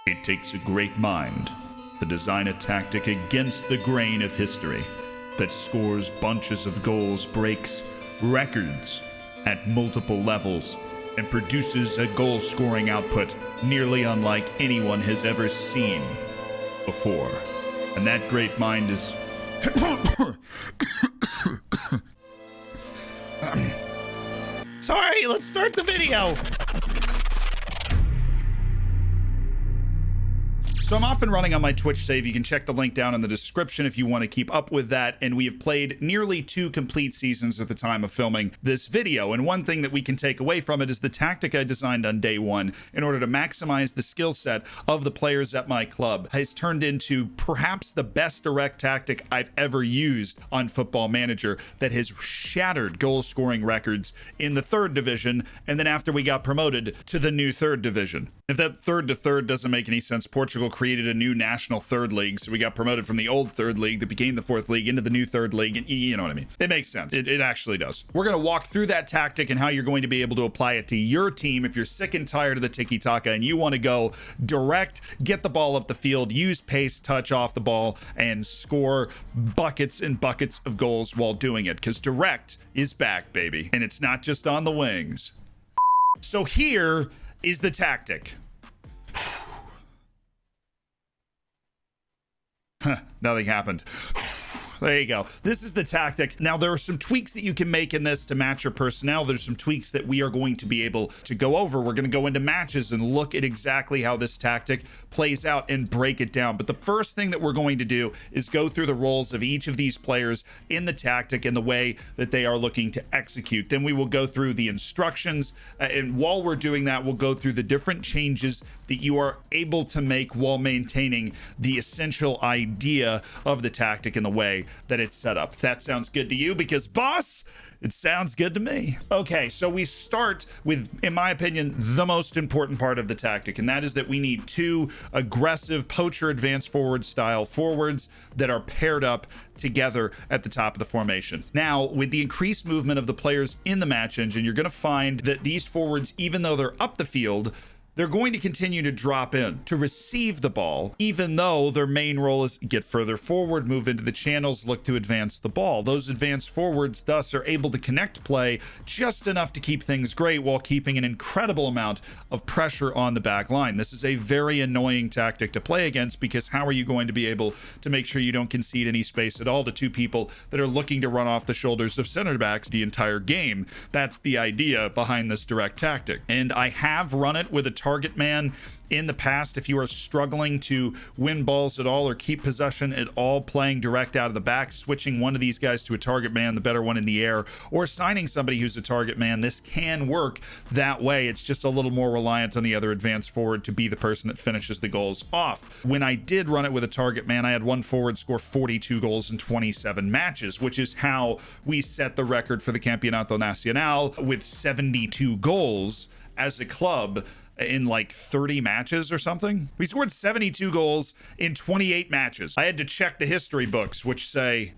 It takes a great mind to design a tactic against the grain of history that scores bunches of goals, breaks records at multiple levels, and produces a goal-scoring output nearly unlike anyone has ever seen before. And that great mind is... Sorry, let's start the video. So I'm off and running on my Twitch save. You can check the link down in the description if you want to keep up with that. And we have played nearly 2 complete seasons at the time of filming this video. And one thing that we can take away from it is the tactic I designed on day 1 in order to maximize the skill set of the players at my club has turned into perhaps the best direct tactic I've ever used on Football Manager that has shattered goal scoring records in the 3rd division. And then after we got promoted to the new 3rd division. If that 3rd to 3rd doesn't make any sense, Portugal created a new national 3rd league, so we got promoted from the old 3rd league that became the 4th league into the new 3rd league, and you know what I mean. It makes sense. It actually does. We're going to walk through that tactic and how you're going to be able to apply it to your team if you're sick and tired of the tiki-taka and you want to go direct, get the ball up the field, use pace, touch off the ball, and score buckets and buckets of goals while doing it, because direct is back, baby, and it's not just on the wings. So here is the tactic. Nothing happened. There you go. This is the tactic. Now, there are some tweaks that you can make in this to match your personnel. There's some tweaks that we are going to be able to go over. We're going to go into matches and look at exactly how this tactic plays out and break it down. But the first thing that we're going to do is go through the roles of each of these players in the tactic and the way that they are looking to execute. Then we will go through the instructions. And while we're doing that, we'll go through the different changes that you are able to make while maintaining the essential idea of the tactic and the way that it's set up. That sounds good to you, because boss, it sounds good to me. Okay, so we start with, in my opinion, the most important part of the tactic, and that is that we need 2 aggressive poacher advanced forward style forwards that are paired up together at the top of the formation. Now, with the increased movement of the players in the match engine, you're going to find that these forwards, even though they're up the field, they're going to continue to drop in to receive the ball, even though their main role is get further forward, move into the channels, look to advance the ball. Those advanced forwards thus are able to connect play just enough to keep things great while keeping an incredible amount of pressure on the back line. This is a very annoying tactic to play against, because how are you going to be able to make sure you don't concede any space at all to 2 people that are looking to run off the shoulders of center backs the entire game? That's the idea behind this direct tactic. And I have run it with a target man in the past. If you are struggling to win balls at all or keep possession at all, playing direct out of the back, switching one of these guys to a target man, the better one in the air, or signing somebody who's a target man, this can work that way. It's just a little more reliant on the other advanced forward to be the person that finishes the goals off. When I did run it with a target man, I had one forward score 42 goals in 27 matches, which is how we set the record for the Campeonato Nacional with 72 goals as a club in like 30 matches or something. We scored 72 goals in 28 matches. I had to check the history books, which say,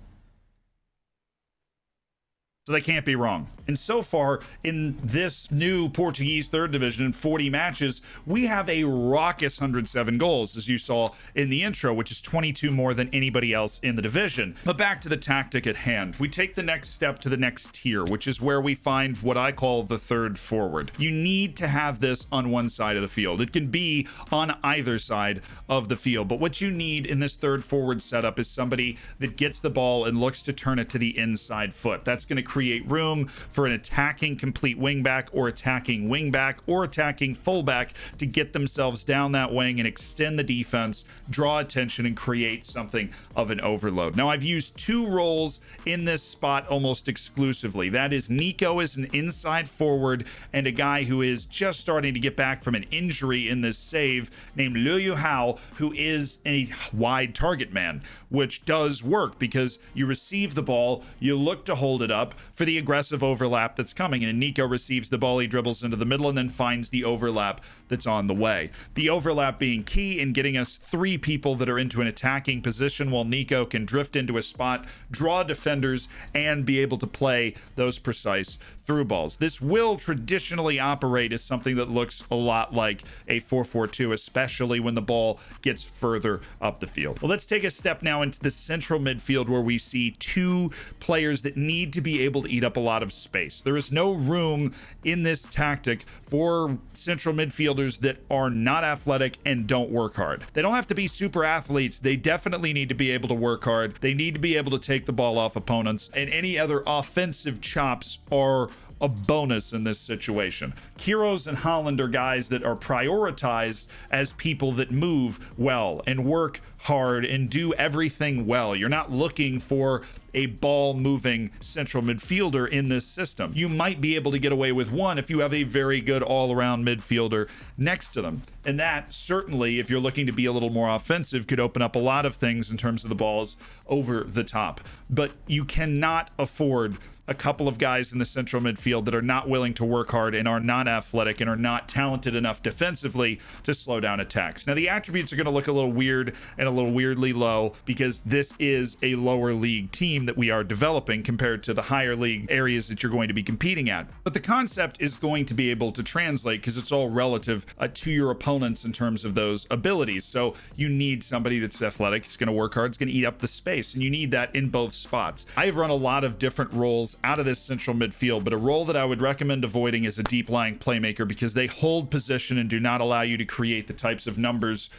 so they can't be wrong. And so far in this new Portuguese 3rd division in 40 matches, we have a raucous 107 goals, as you saw in the intro, which is 22 more than anybody else in the division. But back to the tactic at hand. We take the next step to the next tier, which is where we find what I call the 3rd forward. You need to have this on one side of the field. It can be on either side of the field, but what you need in this 3rd forward setup is somebody that gets the ball and looks to turn it to the inside foot. That's going to create room for an attacking complete wingback or attacking wingback or attacking fullback to get themselves down that wing and extend the defense, draw attention, and create something of an overload. Now, I've used 2 roles in this spot almost exclusively. That is Nico as an inside forward and a guy who is just starting to get back from an injury in this save named Liu Hao, who is a wide target man, which does work because you receive the ball, you look to hold it up for the aggressive overlap that's coming, and Nico receives the ball, he dribbles into the middle and then finds the overlap that's on the way. The overlap being key in getting us 3 people that are into an attacking position, while Nico can drift into a spot, draw defenders, and be able to play those precise through balls. This will traditionally operate as something that looks a lot like a 4-4-2, especially when the ball gets further up the field. Well, let's take a step now into the central midfield, where we see two players that need to be able to eat up a lot of space. There is no room in this tactic for central midfielders that are not athletic and don't work hard. They don't have to be super athletes. They definitely need to be able to work hard. They need to be able to take the ball off opponents, and any other offensive chops are a bonus in this situation. Kiros and Holland are guys that are prioritized as people that move well and work hard and do everything well. You're not looking for a ball moving central midfielder in this system. You might be able to get away with one if you have a very good all-around midfielder next to them. And that certainly, if you're looking to be a little more offensive, could open up a lot of things in terms of the balls over the top. But you cannot afford a couple of guys in the central midfield that are not willing to work hard and are not athletic and are not talented enough defensively to slow down attacks. Now, the attributes are going to look a little weird and a little weirdly low because this is a lower league team that we are developing compared to the higher league areas that you're going to be competing at. But the concept is going to be able to translate because it's all relative to your opponents in terms of those abilities. So you need somebody that's athletic, it's going to work hard, it's going to eat up the space, and you need that in both spots. I've run a lot of different roles out of this central midfield, but a role that I would recommend avoiding is a deep lying playmaker because they hold position and do not allow you to create the types of numbers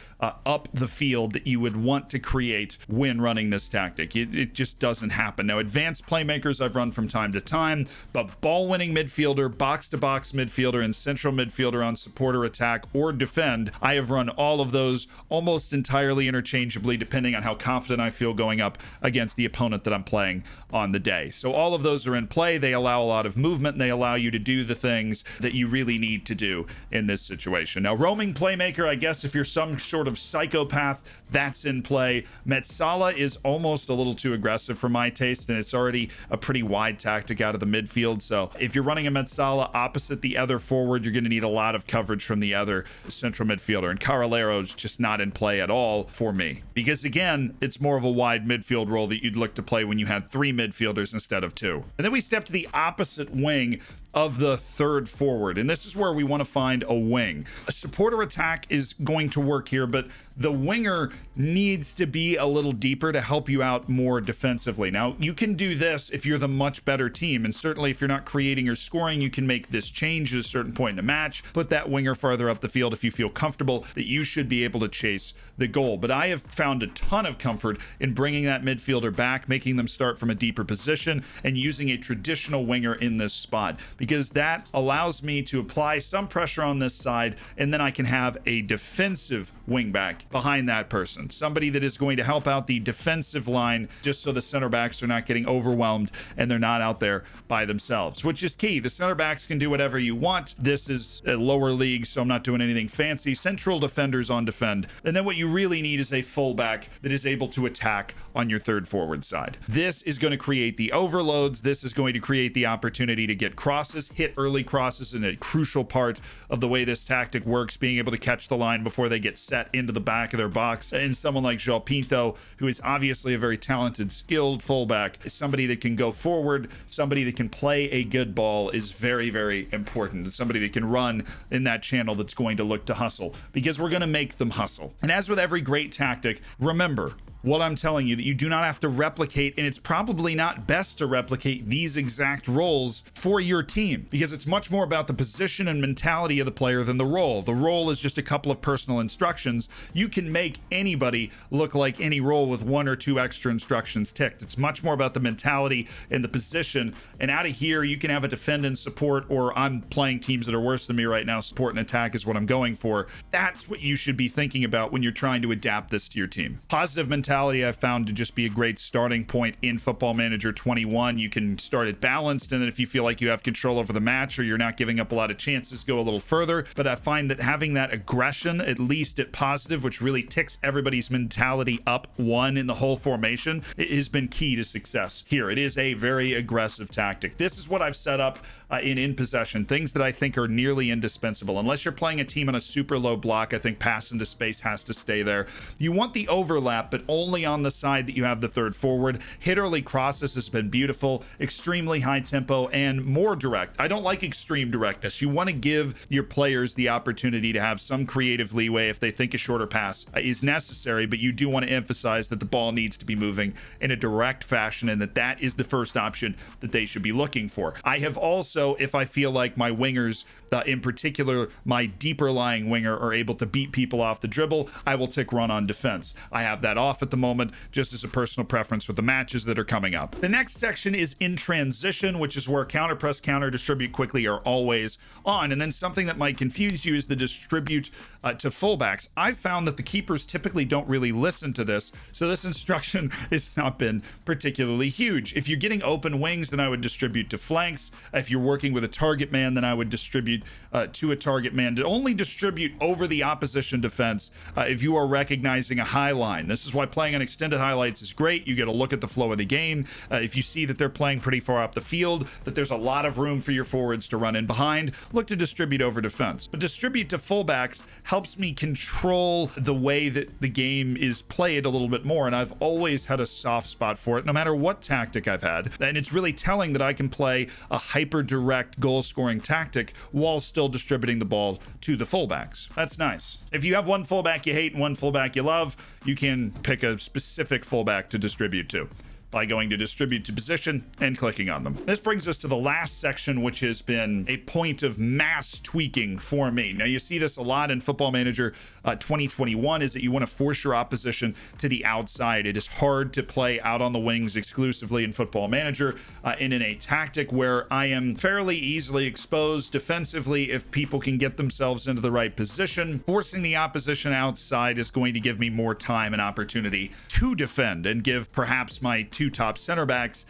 up the field that you would want to create when running this tactic. It just doesn't happen. Now, advanced playmakers I've run from time to time, but ball winning midfielder, box to box midfielder, and central midfielder on supporter attack or defend, I have run all of those almost entirely interchangeably depending on how confident I feel going up against the opponent that I'm playing on the day. So all of those are in play. They allow a lot of movement and they allow you to do the things that you really need to do in this situation. Now, roaming playmaker, I guess if you're some sort of psychopath, that's in play. Metsala is almost a little too aggressive for my taste, and it's already a pretty wide tactic out of the midfield. So if you're running a Metsala opposite the other forward, you're going to need a lot of coverage from the other central midfielder, and Caralero's just not in play at all for me because, again, it's more of a wide midfield role that you'd look to play when you had three midfielders instead of two. And then we step to the opposite wing of the third forward, and this is where we want to find a wing. A supporter attack is going to work here, but the winger needs to be a little deeper to help you out more defensively. Now, you can do this if you're the much better team, and certainly if you're not creating or scoring, you can make this change at a certain point in a match, put that winger farther up the field if you feel comfortable that you should be able to chase the goal. But I have found a ton of comfort in bringing that midfielder back, making them start from a deeper position, and using a traditional winger in this spot, because that allows me to apply some pressure on this side, and then I can have a defensive wingback behind that person, somebody that is going to help out the defensive line just so the center backs are not getting overwhelmed and they're not out there by themselves, which is key. The center backs can do whatever you want. This is a lower league, so I'm not doing anything fancy. Central defenders on defend, and then what you really need is a fullback that is able to attack on your third forward side. This is going to create the overloads. This is going to create the opportunity to get crosses, hit early crosses, and a crucial part of the way this tactic works, being able to catch the line before they get set into the back of their box. And someone like João Pinto, who is obviously a very talented, skilled fullback, somebody that can go forward, somebody that can play a good ball, is very, very important. It's somebody that can run in that channel that's going to look to hustle, because we're going to make them hustle. And as with every great tactic, remember what I'm telling you, that you do not have to replicate, and it's probably not best to replicate these exact roles for your team, because it's much more about the position and mentality of the player than the role. The role is just a couple of personal instructions. You can make anybody look like any role with one or two extra instructions ticked. It's much more about the mentality and the position, and out of here you can have a defend and support, or I'm playing teams that are worse than me right now, support and attack is what I'm going for. That's what you should be thinking about when you're trying to adapt this to your team. Positive mentality I've found to just be a great starting point in Football Manager 21. You can start it balanced, and then if you feel like you have control over the match or you're not giving up a lot of chances, go a little further. But I find that having that aggression, at least at positive, which really ticks everybody's mentality up one in the whole formation, it has been key to success here. It is a very aggressive tactic. This is what I've set up in possession, things that I think are nearly indispensable. Unless you're playing a team on a super low block, I think pass into space has to stay there. You want the overlap, but only only on the side that you have the third forward. Hit early crosses has been beautiful, extremely high tempo and more direct. I don't like extreme directness. You want to give your players the opportunity to have some creative leeway if they think a shorter pass is necessary, but you do want to emphasize that the ball needs to be moving in a direct fashion and that is the first option that they should be looking for. I have also, if I feel like my wingers, in particular my deeper lying winger, are able to beat people off the dribble, I will tick run on defense. I have that off at the moment just as a personal preference for the matches that are coming up. The next section is in transition, which is where counter press, counter distribute quickly are always on. And then something that might confuse you is the distribute to fullbacks. I've found that the keepers typically don't really listen to this, so this instruction has not been particularly huge. If you're getting open wings, then I would distribute to flanks. If you're working with a target man, then I would distribute to a target man. To only distribute over the opposition defense if you are recognizing a high line. This is why playing on extended highlights is great. You get a look at the flow of the game. If you see that they're playing pretty far up the field, that there's a lot of room for your forwards to run in behind, look to distribute over defense. But distribute to fullbacks helps me control the way that the game is played a little bit more, and I've always had a soft spot for it no matter what tactic I've had. And it's really telling that I can play a hyper direct goal scoring tactic while still distributing the ball to the fullbacks. That's nice. If you have one fullback you hate and one fullback you love, you can pick a specific fullback to distribute to by going to distribute to position and clicking on them. This brings us to the last section, which has been a point of mass tweaking for me. Now, you see this a lot in Football Manager 2021, is that you want to force your opposition to the outside. It is hard to play out on the wings exclusively in Football Manager in a tactic where I am fairly easily exposed defensively if people can get themselves into the right position. Forcing the opposition outside is going to give me more time and opportunity to defend and give perhaps my two top center backs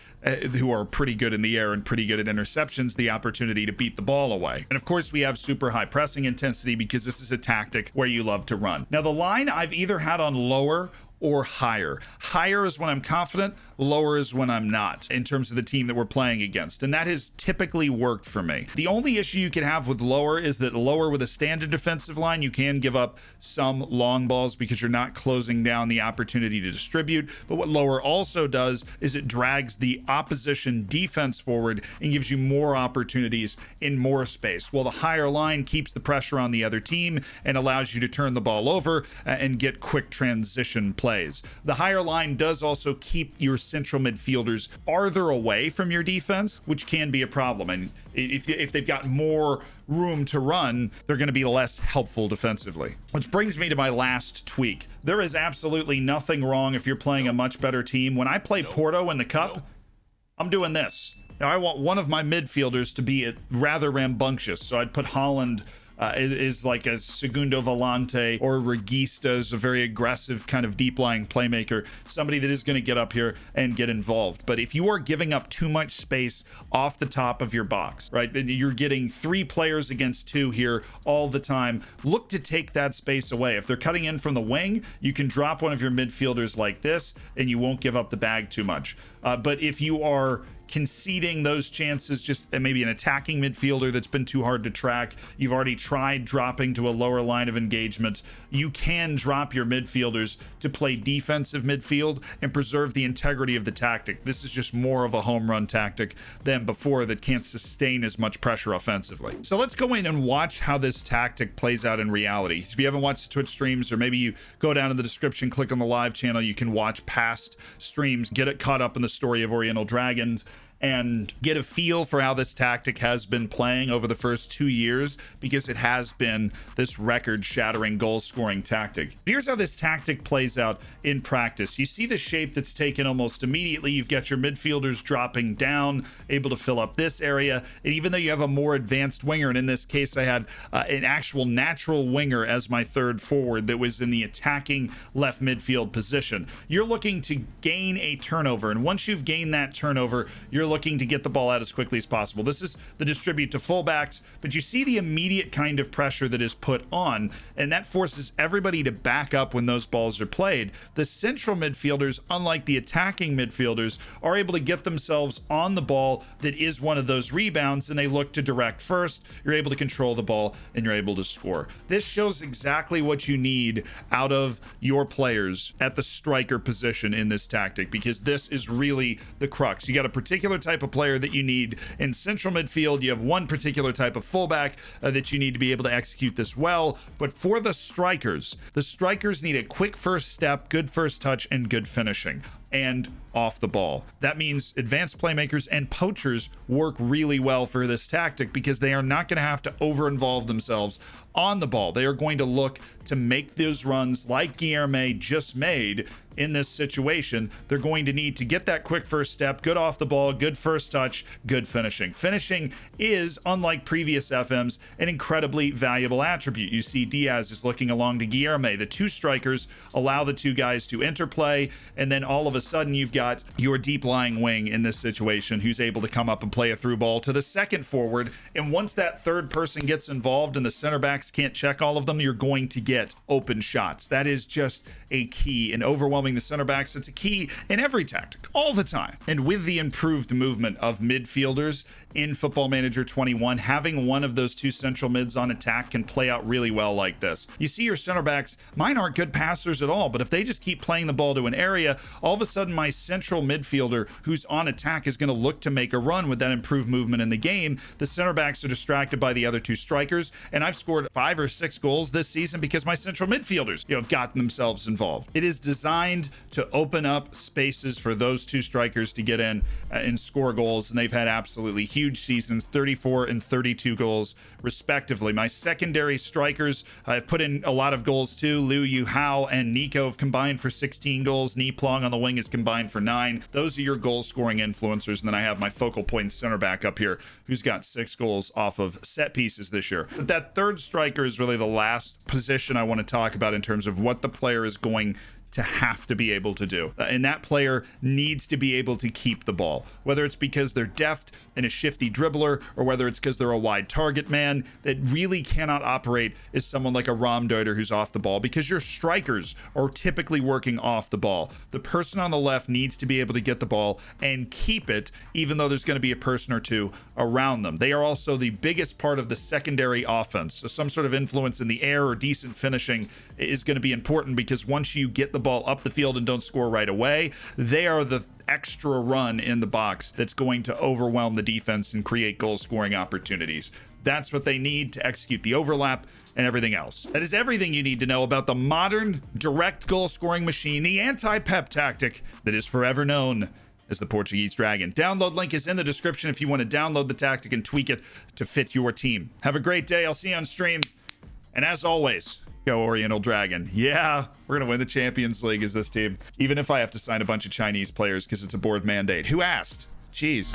who are pretty good in the air and pretty good at interceptions the opportunity to beat the ball away. And of course, we have super high pressing intensity because this is a tactic where you love to run. Now, the line I've either had on lower or higher. Higher is when I'm confident, lower is when I'm not, in terms of the team that we're playing against. And that has typically worked for me. The only issue you can have with lower is that lower with a standard defensive line, you can give up some long balls because you're not closing down the opportunity to distribute. But what lower also does is it drags the opposition defense forward and gives you more opportunities in more space, while the higher line keeps the pressure on the other team and allows you to turn the ball over and get quick transition play. The higher line does also keep your central midfielders farther away from your defense, which can be a problem. And if they've got more room to run, they're going to be less helpful defensively. Which brings me to my last tweak. There is absolutely nothing wrong if you're playing a much better team. When I play Porto in the Cup, I'm doing this. Now, I want one of my midfielders to be rather rambunctious, so I'd put Holland is like a segundo volante, or Regista is a very aggressive kind of deep lying playmaker, somebody that is going to get up here and get involved. But if you are giving up too much space off the top of your box, right, you're getting 3 players against 2 here all the time, look to take that space away. If they're cutting in from the wing, you can drop one of your midfielders like this and you won't give up the bag too much. But if you are conceding those chances, just maybe an attacking midfielder that's been too hard to track, you've already tried dropping to a lower line of engagement, you can drop your midfielders to play defensive midfield and preserve the integrity of the tactic. This is just more of a home run tactic than before that can't sustain as much pressure offensively. So let's go in and watch how this tactic plays out in reality. If you haven't watched the Twitch streams, or maybe you go down in the description, click on the live channel, you can watch past streams, get it caught up in the story of Oriental Dragons, and get a feel for how this tactic has been playing over the first 2 years, because it has been this record-shattering goal-scoring tactic. Here's how this tactic plays out in practice. You see the shape that's taken almost immediately. You've got your midfielders dropping down, able to fill up this area, and even though you have a more advanced winger, and in this case I had an actual natural winger as my third forward that was in the attacking left midfield position, you're looking to gain a turnover, and once you've gained that turnover, you're looking to get the ball out as quickly as possible. This is the distribute to fullbacks, but you see the immediate kind of pressure that is put on, and that forces everybody to back up when those balls are played. The central midfielders, unlike the attacking midfielders, are able to get themselves on the ball that is one of those rebounds, and they look to direct first. You're able to control the ball, and you're able to score. This shows exactly what you need out of your players at the striker position in this tactic, because this is really the crux. You got a particular type of player that you need in central midfield. You have one particular type of fullback that you need to be able to execute this well. But for the strikers need a quick first step, good first touch, and good finishing, and off the ball. That means advanced playmakers and poachers work really well for this tactic, because they are not going to have to over-involve themselves on the ball. They are going to look to make those runs like Guilherme just made in this situation. They're going to need to get that quick first step, good off the ball, good first touch, good finishing. Finishing is, unlike previous FMs, an incredibly valuable attribute. You see Diaz is looking along to Guilherme. The two strikers allow the two guys to interplay, and then all of a sudden you've got your deep lying wing in this situation who's able to come up and play a through ball to the second forward. And once that third person gets involved and the center backs can't check all of them, you're going to get open shots. That is just a key in overwhelming the center backs. It's a key in every tactic all the time. And with the improved movement of midfielders in Football Manager 21, having one of those two central mids on attack can play out really well like this. You see your center backs, mine aren't good passers at all, but if they just keep playing the ball to an area, all of a sudden my central midfielder who's on attack is going to look to make a run with that improved movement in the game. The center backs are distracted by the other two strikers, and I've scored 5 or 6 goals this season because my central midfielders, have gotten themselves involved. It is designed to open up spaces for those two strikers to get in and score goals, and they've had absolutely huge seasons, 34 and 32 goals respectively. My secondary strikers have put in a lot of goals too. Liu Yu Hao and Nico have combined for 16 goals. Ni Plong on the wing is combined for 9. Those are your goal scoring influencers. And then I have my focal point center back up here who's got 6 goals off of set pieces this year. But that third striker is really the last position I want to talk about in terms of what the player is going to have to be able to do. And that player needs to be able to keep the ball, whether it's because they're deft and a shifty dribbler, or whether it's because they're a wide target man that really cannot operate as someone like a Raumdeuter who's off the ball, because your strikers are typically working off the ball. The person on the left needs to be able to get the ball and keep it, even though there's going to be a person or two around them. They are also the biggest part of the secondary offense. So some sort of influence in the air or decent finishing is going to be important, because once you get the ball up the field and don't score right away, they are the extra run in the box that's going to overwhelm the defense and create goal scoring opportunities. That's what they need to execute the overlap and everything else. That is everything you need to know about the modern direct goal scoring machine, the anti-Pep tactic that is forever known as the Portuguese Dragon. Download link is in the description if you want to download the tactic and tweak it to fit your team. Have a great day. I'll see you on stream. And as always, go Oriental Dragon. Yeah, we're going to win the Champions League as this team, even if I have to sign a bunch of Chinese players because it's a board mandate. Who asked? Jeez.